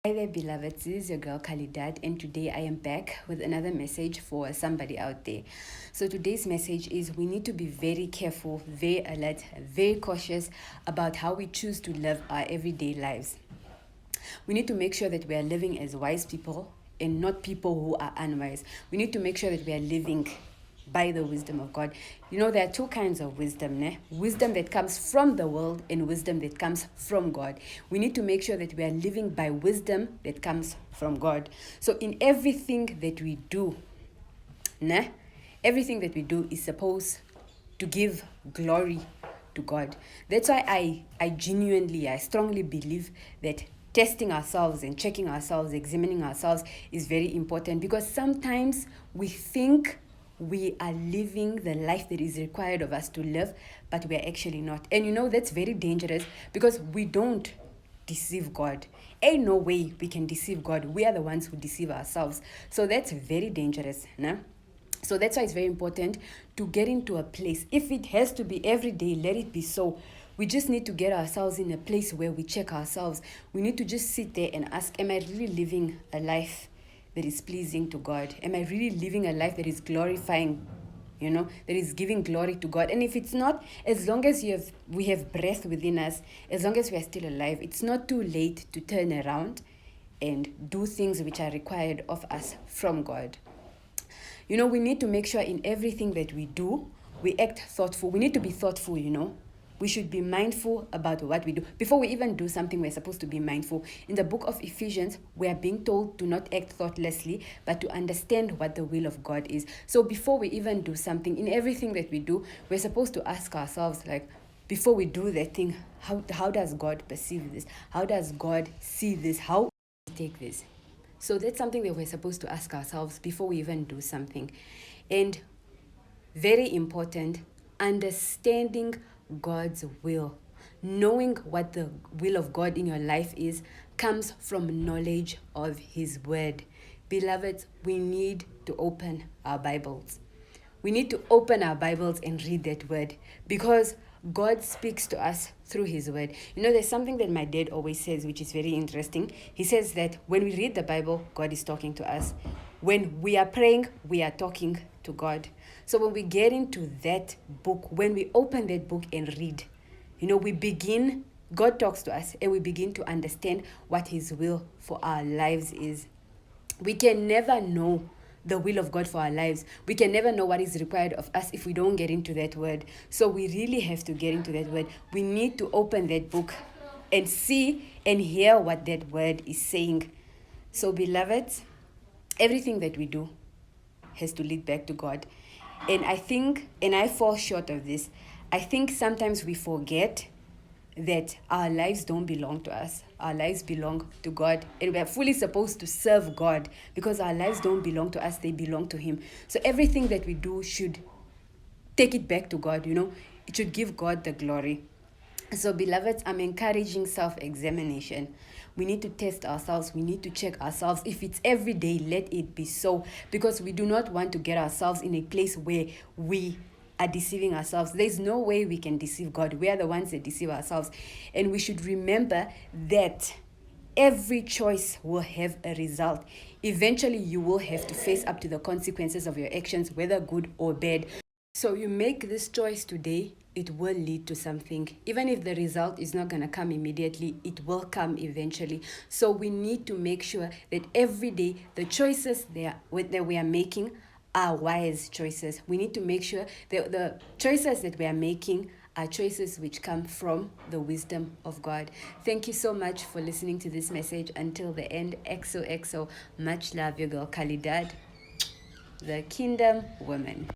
Hi there, beloveds. This is your girl Khalidad, and today I am back with another message for somebody out there. So today's message is we need to be very careful, very alert, very cautious about how we choose to live our everyday lives. We need to make sure that we are living as wise people and not people who are unwise. We need to make sure that we are living by the wisdom of God. You know, there are two kinds of wisdom, né? Wisdom that comes from the world and wisdom that comes from God. We need to make sure that we are living by wisdom that comes from God. So in everything that we do, né? Everything that we do is supposed to give glory to God. That's why I strongly believe that testing ourselves and checking ourselves, examining ourselves is very important, because sometimes we think we are living the life that is required of us to live, but we are actually not. And you know, that's very dangerous, because we don't deceive God. Ain't no way we can deceive God. We are the ones who deceive ourselves. So that's very dangerous, nah? So that's why it's very important to get into a place. If it has to be every day, let it be so. We just need to get ourselves in a place where we check ourselves. We need to just sit there and ask, am I really living a life that is pleasing to God? Am I really living a life that is glorifying, that is giving glory to God? And if it's not, as long as we have breath within us, as long as we are still alive, it's not too late to turn around and do things which are required of us from God. You know, we need to make sure in everything that we do, we act thoughtful. We need to be thoughtful, We should be mindful about what we do. Before we even do something, we're supposed to be mindful. In the book of Ephesians, we are being told to not act thoughtlessly, but to understand what the will of God is. So before we even do something, in everything that we do, we're supposed to ask ourselves, like, before we do that thing, how does God perceive this? How does God see this? How do we take this? So that's something that we're supposed to ask ourselves before we even do something. And very important, understanding God's will. Knowing what the will of God in your life is comes from knowledge of His word. Beloveds, we need to open our Bibles. We need to open our Bibles and read that word, because God speaks to us through His word. You know, there's something that my dad always says, which is very interesting. He says that when we read the Bible, God is talking to us. When we are praying, we are talking to God. So when we get into that book, when we open that book and read, God talks to us, and we begin to understand what His will for our lives is. We can never know the will of God for our lives. We can never know what is required of us if we don't get into that word. So we really have to get into that word. We need to open that book and see and hear what that word is saying. So, beloveds, everything that we do has to lead back to God. And I fall short of this. I think sometimes we forget that our lives don't belong to us. Our lives belong to God, and we are fully supposed to serve God, because our lives don't belong to us, they belong to Him. So everything that we do should take it back to God, It should give God the glory. So, beloveds, I'm encouraging self-examination. We need to test ourselves. We need to check ourselves. If it's every day, let it be so, because we do not want to get ourselves in a place where we are deceiving ourselves. There's no way we can deceive God. We are the ones that deceive ourselves. And we should remember that every choice will have a result. Eventually, you will have to face up to the consequences of your actions, whether good or bad. So you make this choice today, it will lead to something. Even if the result is not going to come immediately, it will come eventually. So we need to make sure that every day the choices that we are making are wise choices. We need to make sure that the choices that we are making are choices which come from the wisdom of God. Thank you so much for listening to this message until the end. XOXO. Much love, your girl Khalidad, the Kingdom Woman.